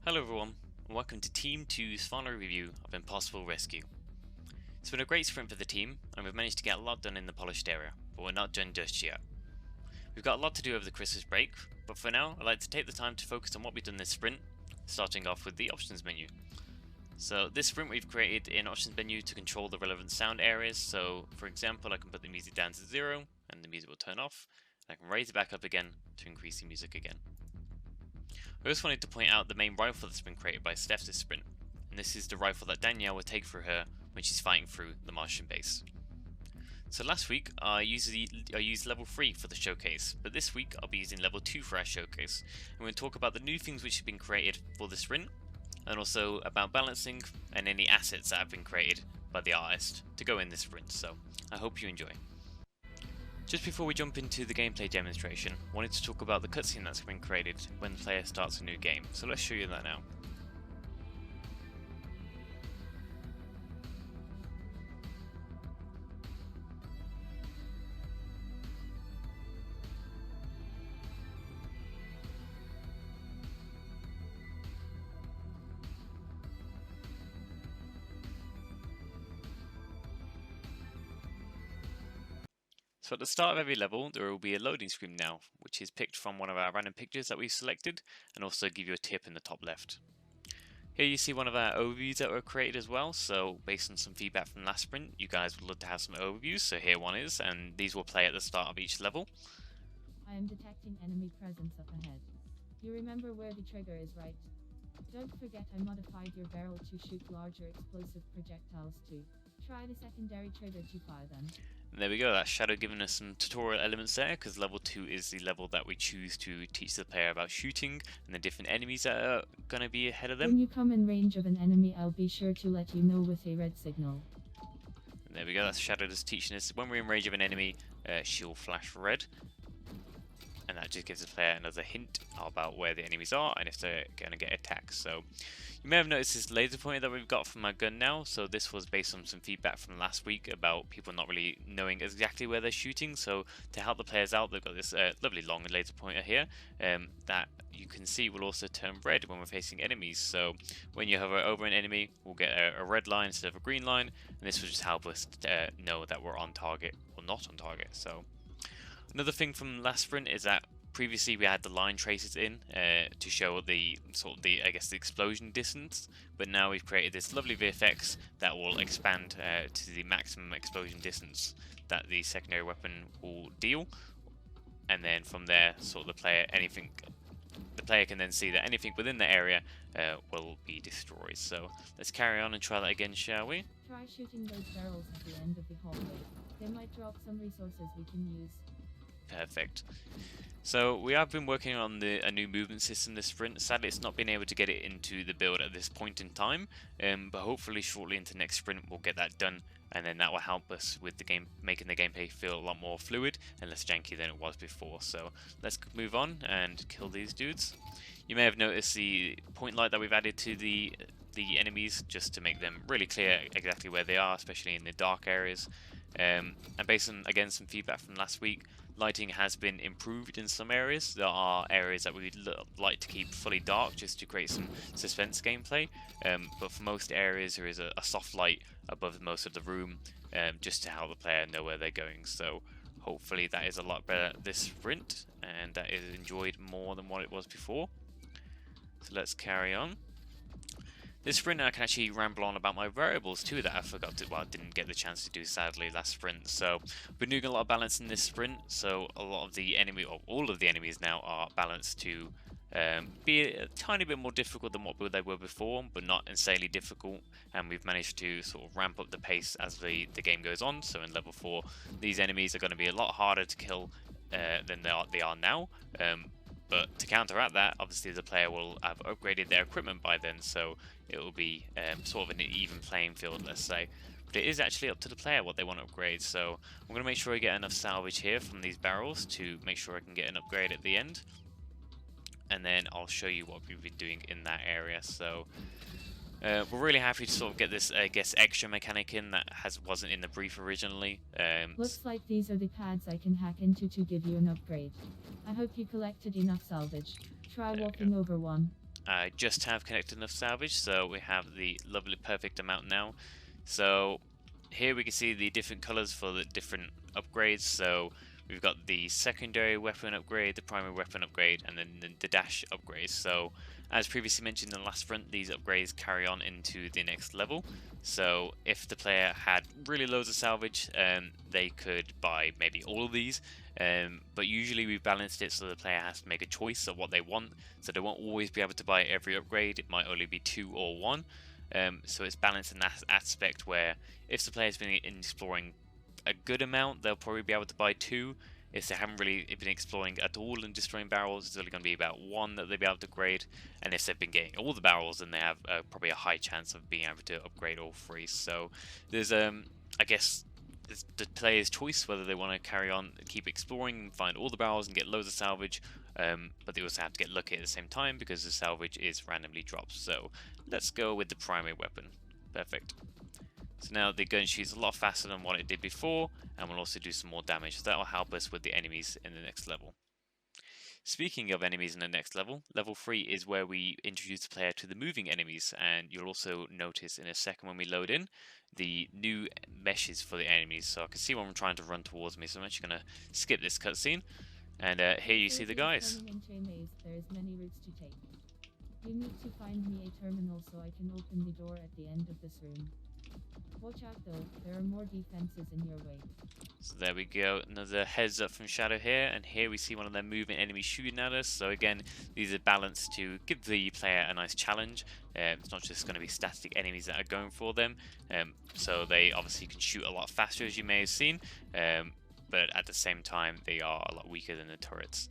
Hello everyone, and welcome to Team 2's final review of Impossible Rescue. It's been a great sprint for the team, and we've managed to get a lot done in the polished area, but we're not done just yet. We've got a lot to do over the Christmas break, but for now I'd like to take the time to focus on what we've done this sprint, starting off with the options menu. So this sprint we've created an options menu to control the relevant sound areas, so for example I can put the music down to 0 and the music will turn off, and I can raise it back up again to increase the music again. I also wanted to point out the main rifle that's been created by Steph this sprint, and this is the rifle that Danielle will take for her when she's fighting through the Martian base. So last week I used level 3 for the showcase, but this week I'll be using level 2 for our showcase, and we're going to talk about the new things which have been created for the sprint, and also about balancing and any assets that have been created by the artist to go in this sprint, so I hope you enjoy. Just before we jump into the gameplay demonstration, I wanted to talk about the cutscene that's been created when the player starts a new game, so let's show you that now. So at the start of every level, there will be a loading screen now, which is picked from one of our random pictures that we've selected, and also give you a tip in the top left. Here you see one of our overviews that were created as well, so based on some feedback from last sprint, you guys would love to have some overviews, so here one is, and these will play at the start of each level. I am detecting enemy presence up ahead. You remember where the trigger is, right? Don't forget I modified your barrel to shoot larger explosive projectiles too. Try the secondary trigger to fire them. And there we go, that's Shadow giving us some tutorial elements there, because level 2 is the level that we choose to teach the player about shooting and the different enemies that are going to be ahead of them. When you come in range of an enemy, I'll be sure to let you know with a red signal. And there we go, that's Shadow just teaching us when we're in range of an enemy, she'll flash red. And that just gives the player another hint about where the enemies are and if they're going to get attacked. So you may have noticed this laser pointer that we've got from our gun now. So this was based on some feedback from last week about people not really knowing exactly where they're shooting. So to help the players out, they've got this lovely long laser pointer here that you can see will also turn red when we're facing enemies. So when you hover over an enemy, we'll get a red line instead of a green line. And this will just help us know that we're on target or not on target. So another thing from last sprint is that previously we had the line traces in to show the I guess the explosion distance, but now we've created this lovely VFX that will expand to the maximum explosion distance that the secondary weapon will deal, and then from there the player can then see that anything within the area will be destroyed. So let's carry on and try that again, shall we? Try shooting those barrels at the end of the hallway. They might drop some resources we can use. Perfect. So we have been working on a new movement system this sprint. Sadly, it's not been able to get it into the build at this point in time, but hopefully shortly into next sprint we'll get that done, and then that will help us with the game, making the gameplay feel a lot more fluid and less janky than it was before. So let's move on and kill these dudes. You may have noticed the point light that we've added to the enemies just to make them really clear exactly where they are, especially in the dark areas. And based on, again, some feedback from last week, lighting has been improved in some areas. There are areas that we'd like to keep fully dark just to create some suspense gameplay, but for most areas there is a soft light above most of the room, just to help the player know where they're going. So hopefully that is a lot better this sprint, and that is enjoyed more than what it was before. So let's carry on. This sprint I can actually ramble on about my variables too that I forgot to, well, I didn't get the chance to do sadly last sprint. So we've been doing a lot of balance in this sprint, so a lot of the enemy, or all of the enemies now, are balanced to be a tiny bit more difficult than what they were before, but not insanely difficult, and we've managed to ramp up the pace as the game goes on. So in level 4 these enemies are going to be a lot harder to kill than they are now. But to counteract that, obviously the player will have upgraded their equipment by then, so it will be sort of an even playing field, let's say. But it is actually up to the player what they want to upgrade, so I'm going to make sure I get enough salvage here from these barrels to make sure I can get an upgrade at the end. And then I'll show you what we've been doing in that area. So we're really happy to get this, I guess, extra mechanic in that wasn't in the brief originally. Looks like these are the pads I can hack into to give you an upgrade. I hope you collected enough salvage. Try walking over one. I just have connected enough salvage, so we have the lovely perfect amount now. So here we can see the different colors for the different upgrades. So we've got the secondary weapon upgrade, the primary weapon upgrade, and then the dash upgrades. So as previously mentioned in the last front, these upgrades carry on into the next level. So if the player had really loads of salvage, they could buy maybe all of these. But usually we've balanced it so the player has to make a choice of what they want. So they won't always be able to buy every upgrade. It might only be 2 or 1. So it's balanced in that aspect where if the player's been exploring a good amount, they'll probably be able to buy 2. If they haven't really been exploring at all and destroying barrels, it's only going to be about 1 that they'll be able to upgrade. And if they've been getting all the barrels, then they have probably a high chance of being able to upgrade all 3. So there's, I guess, it's the player's choice whether they want to carry on, keep exploring, and find all the barrels and get loads of salvage. But they also have to get lucky at the same time because the salvage is randomly dropped. So let's go with the primary weapon. Perfect. So now the gun shoots a lot faster than what it did before, and will also do some more damage. So that will help us with the enemies in the next level. Speaking of enemies in the next level, level 3 is where we introduce the player to the moving enemies, and you'll also notice in a second when we load in the new meshes for the enemies. So I can see one trying to run towards me, so I'm actually going to skip this cutscene. And here you see the guys. There is many routes to take. You need to find me a terminal so I can open the door at the end of this room. Watch out though, there are more defenses in your way. So there we go, another heads up from Shadow here, and here we see one of their moving enemies shooting at us. So again, these are balanced to give the player a nice challenge. It's not just going to be static enemies that are going for them. So they obviously can shoot a lot faster, as you may have seen, but at the same time they are a lot weaker than the turrets.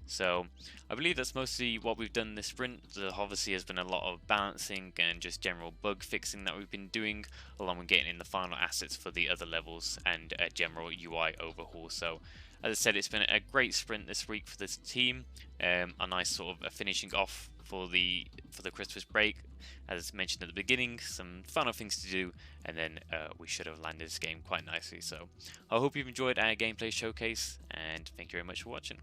So I believe that's mostly what we've done this sprint. There obviously has been a lot of balancing and just general bug fixing that we've been doing, along with getting in the final assets for the other levels and a general UI overhaul. So as I said, it's been a great sprint this week for this team. A nice sort of a finishing off for the Christmas break. As mentioned at the beginning, some final things to do, and then we should have landed this game quite nicely. So I hope you've enjoyed our gameplay showcase, and thank you very much for watching.